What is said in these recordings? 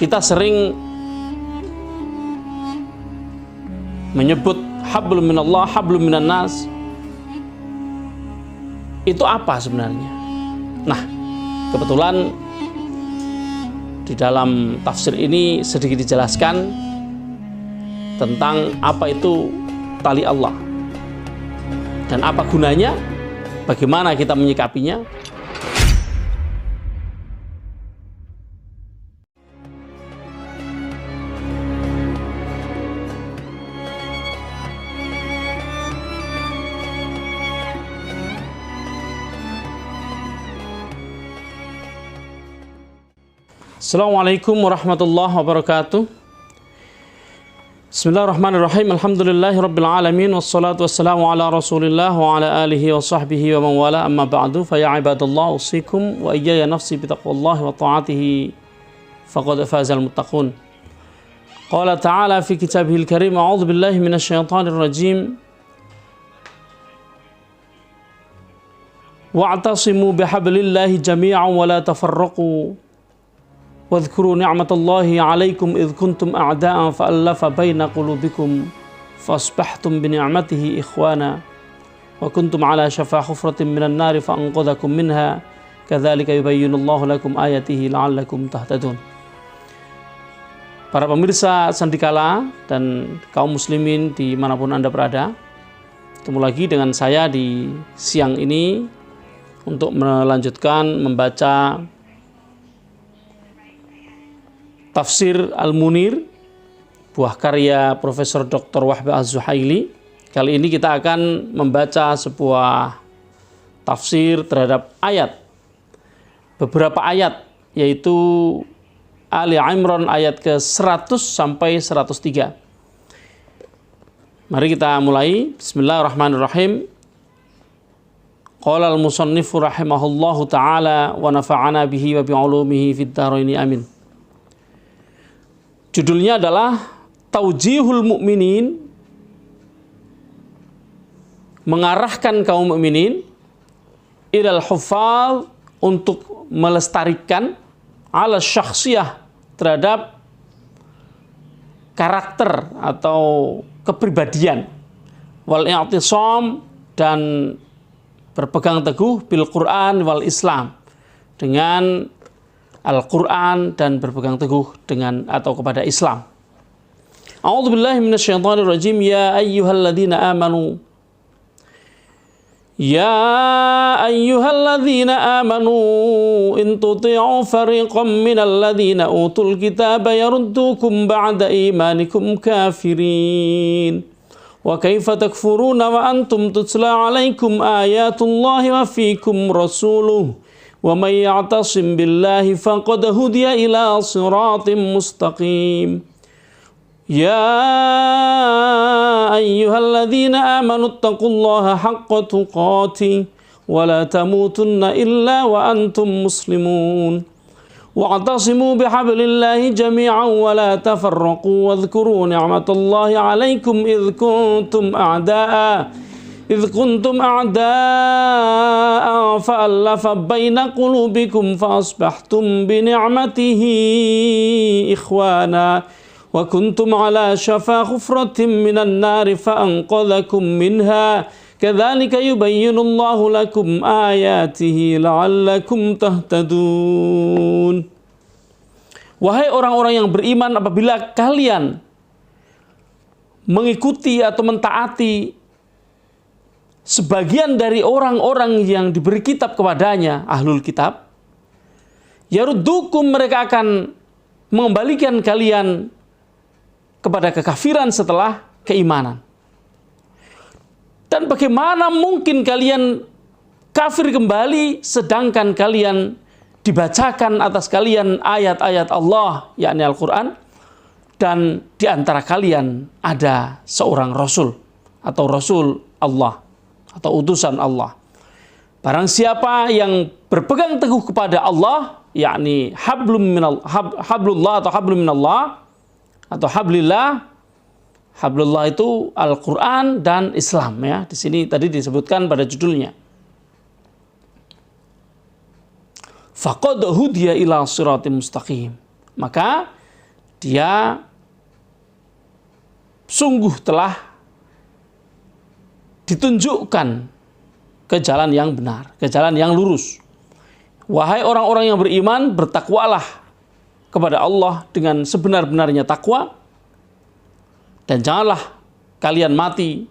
Kita sering menyebut hablum minallah, hablum minan nas. Itu apa sebenarnya? Nah, kebetulan di dalam tafsir ini sedikit dijelaskan tentang apa itu tali Allah dan apa gunanya, bagaimana kita menyikapinya. Assalamualaikum warahmatullahi wabarakatuh. Bismillahirrahmanirrahim. Alhamdulillahi rabbil alamin, wassalatu wassalamu ala Rasulillah wa ala alihi wa sahbihi wa man wala, amma ba'du. Fa ya ibadallah, usikum wa iyaya nafsi bitaqwallahi wa ta'atihi faqad fazal muttaqun. Qala ta'ala fi kitabihil karim, a'udzu billahi minasy syaithanir rajim. Wa'tasimu bihablillahi jami'an wa la tafarraqu. واذكروا نعمة الله عليكم إذ كنتم أعداء فألف بين قلوبكم فأصبحتم بنعمته إخوانا وكنتم على شفا حفرة من النار فأنقذكم منها كذلك يبين الله لكم آياته لعلكم تهتدون. Para pemirsa Sandikala dan kaum muslimin dimanapun Anda berada, ketemu lagi dengan saya di siang ini untuk melanjutkan membaca Tafsir Al-Munir, buah karya Profesor Dr. Wahbi Az-Zuhaili. Kali ini kita akan membaca sebuah tafsir terhadap ayat. Beberapa ayat, yaitu Ali Imran ayat ke-100 sampai 103. Mari kita mulai. Bismillahirrahmanirrahim. Qala al-musannifu rahimahullahu ta'ala wa nafa'ana bihi wa bi'ulumihi fid dharaini amin. Judulnya adalah Taujihul Mukminin, mengarahkan kaum mukminin ilal hufaz, untuk melestarikan ala syakhsiyah, terhadap karakter atau kepribadian, wal i'tisam, dan berpegang teguh bil Quran wal Islam, dengan Al-Quran dan berpegang teguh dengan atau kepada Islam. A'udzubillahi minasyaitonirrajim. Ya ayyuhalladzina amanu, ya ayyuhalladzina amanu in tuti'u fariqam minalladzina utul kitaba yaruddukum ba'da imanikum kafirin. Wa kaifa takfuruna wa antum tutla 'alaikum ayatullahi wa fiikum rasuluhu. Wa may ya'tasim billahi faqad hudiya ila siratim mustaqim. Ya ayyuhalladzina amanu taqullaha haqqa tuqatih wa la tamutunna illa wa antum muslimun. Wa'tasimu bihablillahi jami'an wa la tafarraqu wadhkuru ni'matallahi 'alaikum إذ كنتم أعداء فألف بين قلوبكم فأصبحتم بنعمته إخوانا وكنتم على شفا حفرة من النار فأنقذكم منها كذلك يبين الله لكم آياته لعلكم تهتدون. Wahai orang-orang yang beriman, apabila kalian mengikuti atau mentaati sebagian dari orang-orang yang diberi kitab kepadanya, ahlul kitab, yaruddukum, mereka akan mengembalikan kalian kepada kekafiran setelah keimanan. Dan bagaimana mungkin kalian kafir kembali sedangkan kalian dibacakan atas kalian ayat-ayat Allah, yakni Al-Quran, dan di antara kalian ada seorang rasul atau rasul Allah atau utusan Allah. Barang siapa yang berpegang teguh kepada Allah, yakni hablullah atau hablum minallah atau hablillah. Hablullah itu Al-Quran dan Islam, ya. Di sini tadi disebutkan pada judulnya. Faqad hudiya ila siratim mustaqim. Maka dia sungguh telah ditunjukkan ke jalan yang benar, ke jalan yang lurus. Wahai orang-orang yang beriman, bertakwalah kepada Allah dengan sebenar-benarnya takwa, dan janganlah kalian mati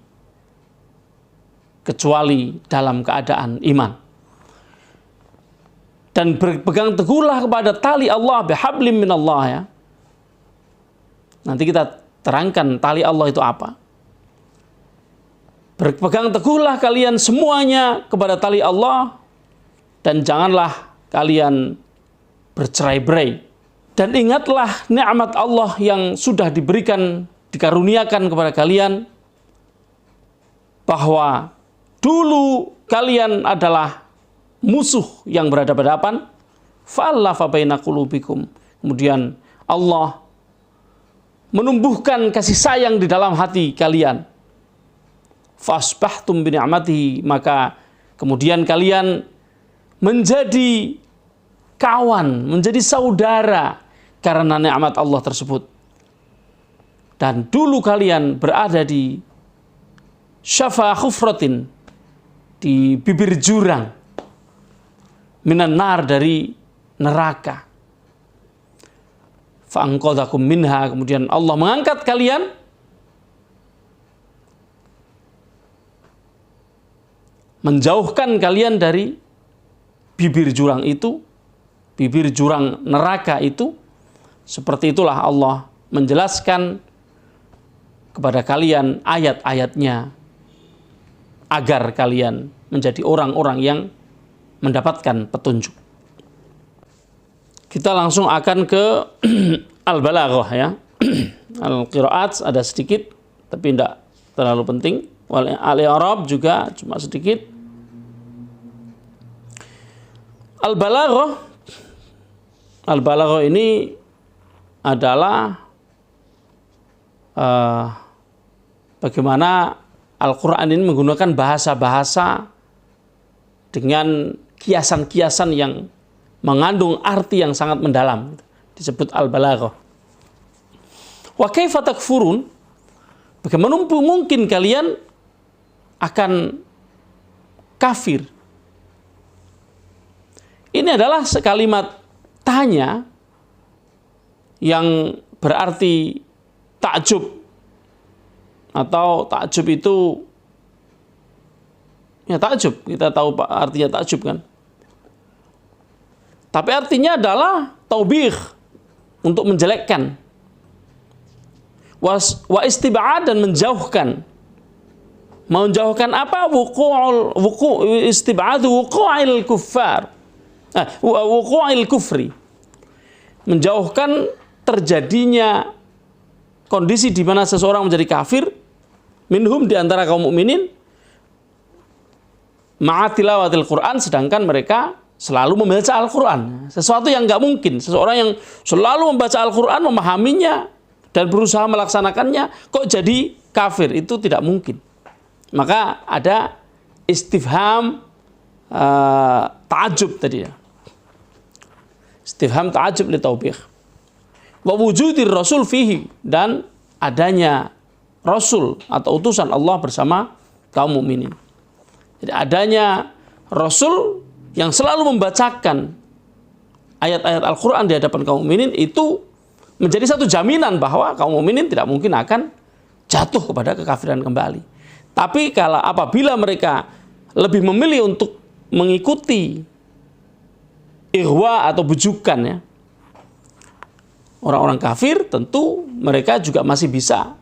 kecuali dalam keadaan iman. Dan berpegang teguhlah kepada tali Allah, bihablim minallah, ya. Nanti kita terangkan tali Allah itu apa. Berpegang teguhlah kalian semuanya kepada tali Allah, dan janganlah kalian bercerai-berai. Dan ingatlah nikmat Allah yang sudah diberikan, dikaruniakan kepada kalian, bahwa dulu kalian adalah musuh yang berhadapan-hadapan, fa'allafa baina qulubikum. Kemudian Allah menumbuhkan kasih sayang di dalam hati kalian. Fasbahtum bi ni'matihi, maka kemudian kalian menjadi kawan, menjadi saudara karena nikmat Allah tersebut. Dan dulu kalian berada di syafa khufratin, di bibir jurang, minan nar, dari neraka. Fa'anqadhakum minha, kemudian Allah mengangkat kalian menjauhkan kalian dari bibir jurang itu, bibir jurang neraka itu. Seperti itulah Allah menjelaskan kepada kalian ayat-ayatnya agar kalian menjadi orang-orang yang mendapatkan petunjuk. Kita langsung akan ke Al-Balaghah, ya. Al-Qiraat ada sedikit tapi tidak terlalu penting. Al-I'rab juga cuma sedikit. Al-Balaghah ini adalah bagaimana Al-Quran ini menggunakan bahasa-bahasa dengan kiasan-kiasan yang mengandung arti yang sangat mendalam. Disebut Al-Balaghah. Wa kaifa takfurun? Bagaimana mungkin kalian akan kafir? Ini adalah sekalimat tanya yang berarti takjub, atau takjub itu ya takjub, kita tahu artinya takjub kan. Tapi artinya adalah taubih, untuk menjelekkan. Wa istib'ad, dan menjauhkan. Menjauhkan apa? Istib'ad wuqu'il kuffar. Wuqu'il kufri. Menjauhkan terjadinya kondisi di mana seseorang menjadi kafir, minhum, di antara kaum mukminin, ma'atilawatil Quran, sedangkan mereka selalu membaca Al-Quran. Sesuatu yang nggak mungkin. Seseorang yang selalu membaca Al-Quran, memahaminya, dan berusaha melaksanakannya, kok jadi kafir? Itu tidak mungkin. Maka ada istifham ta'ajub tadi, ya. Istifham ta'ajub li taubih. Wa wujudir rasul fihi, dan adanya rasul atau utusan Allah bersama kaum mukminin. Jadi adanya rasul yang selalu membacakan ayat-ayat Al-Quran di hadapan kaum mukminin itu menjadi satu jaminan bahwa kaum mukminin tidak mungkin akan jatuh kepada kekafiran kembali. Tapi kalau apabila mereka lebih memilih untuk mengikuti ihwa atau bujukan, ya, orang-orang kafir, tentu mereka juga masih bisa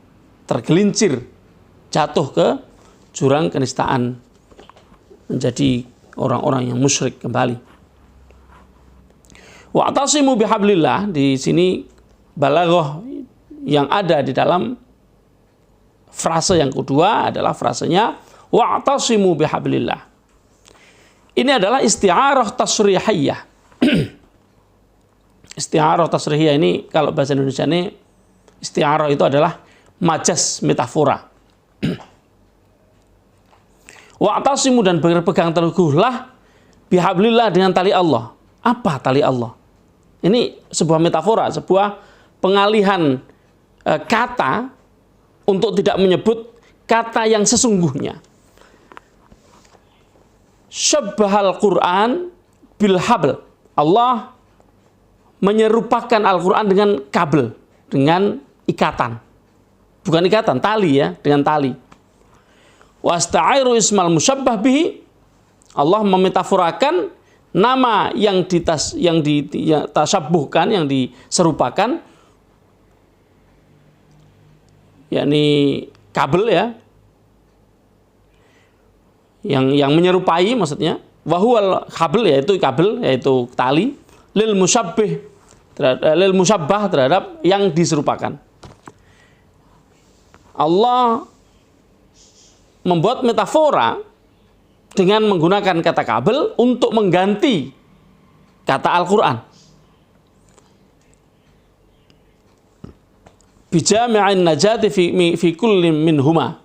tergelincir jatuh ke jurang kenistaan, menjadi orang-orang yang musyrik kembali. Wa'tasimu bihablillah, di sini balaghah yang ada di dalam frase yang kedua adalah frasenya wa'tasimu bihablillah. Ini adalah isti'arah tasrihiyah. Isti'arah tasrihiyah ini kalau bahasa Indonesia ini, isti'arah itu adalah majas, metafora. Wa'tasimu, dan berpegang teguhlah bihablillah, dengan tali Allah. Apa tali Allah? Ini sebuah metafora, sebuah pengalihan kata untuk tidak menyebut kata yang sesungguhnya. Syabbahal Quran bil habl. Allah menyerupakan Al-Quran dengan kabel, dengan ikatan. Bukan ikatan, tali ya, dengan tali. Wasta'airu ismal musyabbah bihi. Allah memetaforakan nama yang ditasyabuhkan, yang diserupakan, yakni kabel ya, yang menyerupai maksudnya. Wahuwal kabel, yaitu kabel, yaitu tali, lil musyabbah terhadap yang diserupakan. Allah membuat metafora dengan menggunakan kata kabel untuk mengganti kata Al-Quran. Bijami'in najati fi kulli minhuma.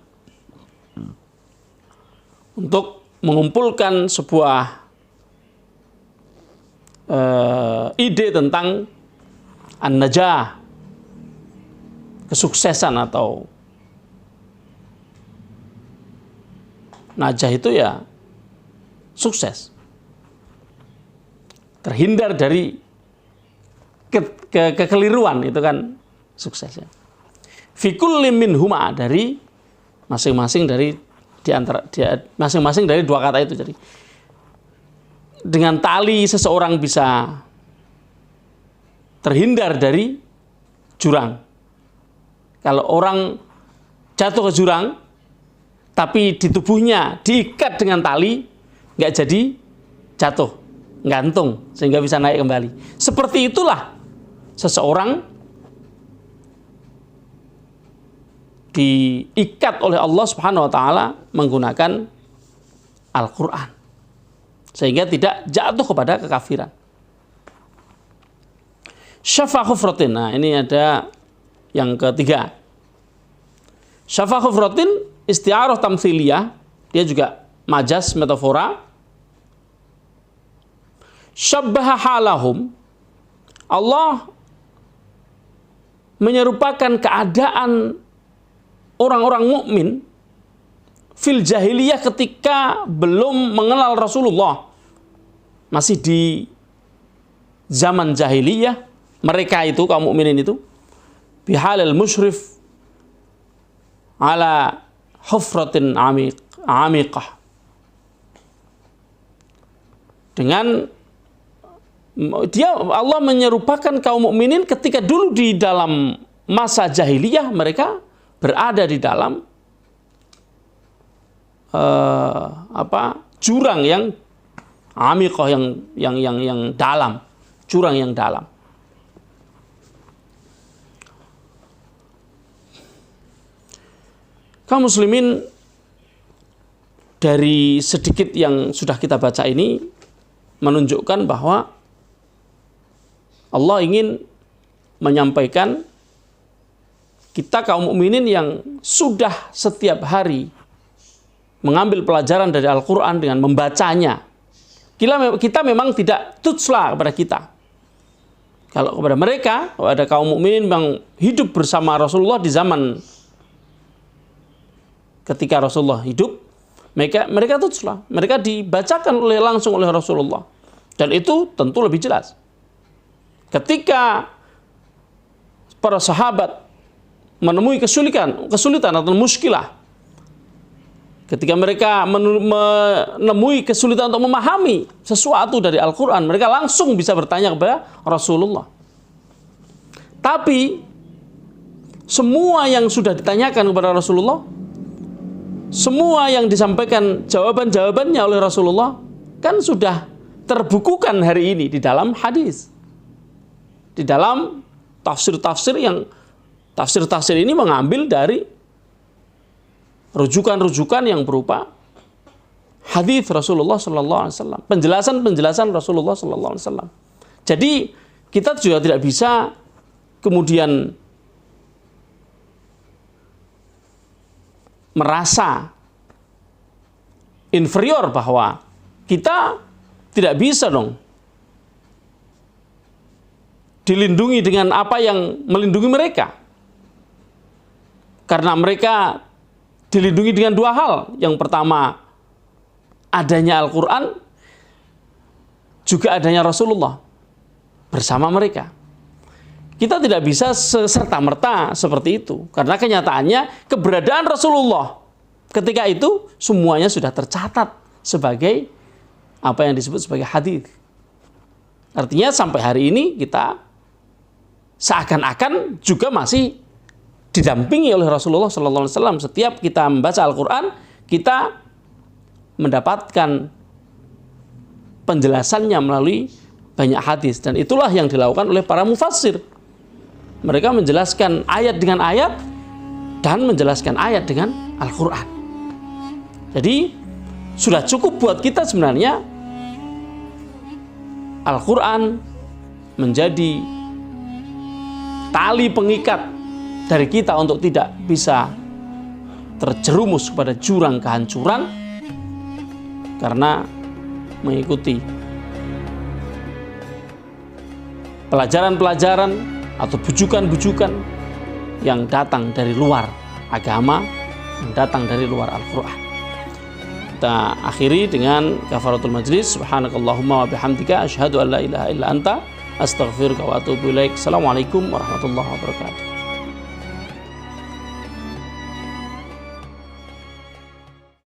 Untuk mengumpulkan sebuah ide tentang an-najah, kesuksesan atau najah itu ya sukses, terhindar dari kekeliruan, itu kan sukses ya. Fi kulli minhuma, dari masing-masing dari masing-masing dari dua kata itu. Jadi dengan tali seseorang bisa terhindar dari jurang. Kalau orang jatuh ke jurang tapi di tubuhnya diikat dengan tali, nggak jadi jatuh, gantung sehingga bisa naik kembali. Seperti itulah seseorang diikat oleh Allah Subhanahu wa taala menggunakan Al-Qur'an sehingga tidak jatuh kepada kekafiran. Syafa khufratin. Nah, ini ada yang ketiga. Syafa khufratin isti'arah tamtsiliyah, dia juga majas, metafora. Syabbaha halahum, Allah menyerupakan keadaan orang-orang mukmin fil jahiliyah ketika belum mengenal Rasulullah, masih di zaman jahiliyah, mereka itu kaum mukminin itu bihalil musyrif ala hufratin amiqah, dengan dia Allah menyerupakan kaum mukminin ketika dulu di dalam masa jahiliyah mereka berada di dalam jurang yang amiqah, yang dalam, jurang yang dalam. Kaum muslimin, dari sedikit yang sudah kita baca ini menunjukkan bahwa Allah ingin menyampaikan kita kaum mukminin yang sudah setiap hari mengambil pelajaran dari Al-Quran dengan membacanya. Kita memang tidak tutsla kepada kita. Kalau kepada mereka, ada kaum mukminin yang hidup bersama Rasulullah di zaman ketika Rasulullah hidup, mereka tutsla, mereka dibacakan langsung oleh Rasulullah. Dan itu tentu lebih jelas. Ketika para sahabat menemui kesulitan atau muskilah, ketika mereka menemui kesulitan untuk memahami sesuatu dari Al-Quran, mereka langsung bisa bertanya kepada Rasulullah. Tapi semua yang sudah ditanyakan kepada Rasulullah, semua yang disampaikan jawaban-jawabannya oleh Rasulullah kan sudah terbukukan hari ini di dalam hadis, di dalam tafsir-tafsir ini mengambil dari rujukan-rujukan yang berupa hadis Rasulullah Sallallahu Alaihi Wasallam, penjelasan Rasulullah Sallallahu Alaihi Wasallam. Jadi kita juga tidak bisa kemudian merasa inferior bahwa kita tidak bisa dong dilindungi dengan apa yang melindungi mereka. Karena mereka dilindungi dengan dua hal. Yang pertama, adanya Al-Quran, juga adanya Rasulullah bersama mereka. Kita tidak bisa serta-merta seperti itu. Karena kenyataannya keberadaan Rasulullah ketika itu semuanya sudah tercatat sebagai apa yang disebut sebagai hadis. Artinya sampai hari ini kita seakan-akan juga masih didampingi oleh Rasulullah SAW. Setiap kita membaca Al-Quran, kita mendapatkan penjelasannya melalui banyak hadis. Dan itulah yang dilakukan oleh para mufassir. Mereka menjelaskan ayat dengan ayat dan menjelaskan ayat dengan Al-Quran. Jadi sudah cukup buat kita sebenarnya Al-Quran menjadi tali pengikat dari kita untuk tidak bisa terjerumus kepada jurang kehancuran karena mengikuti pelajaran-pelajaran atau bujukan-bujukan yang datang dari luar agama, yang datang dari luar Al-Quran. Kita akhiri dengan kafaratul majlis. Subhanakallahumma wa bihamdika asyhadu an la ilaha illa anta astaghfiruka wa atubu ilaik. Assalamualaikum warahmatullahi wabarakatuh.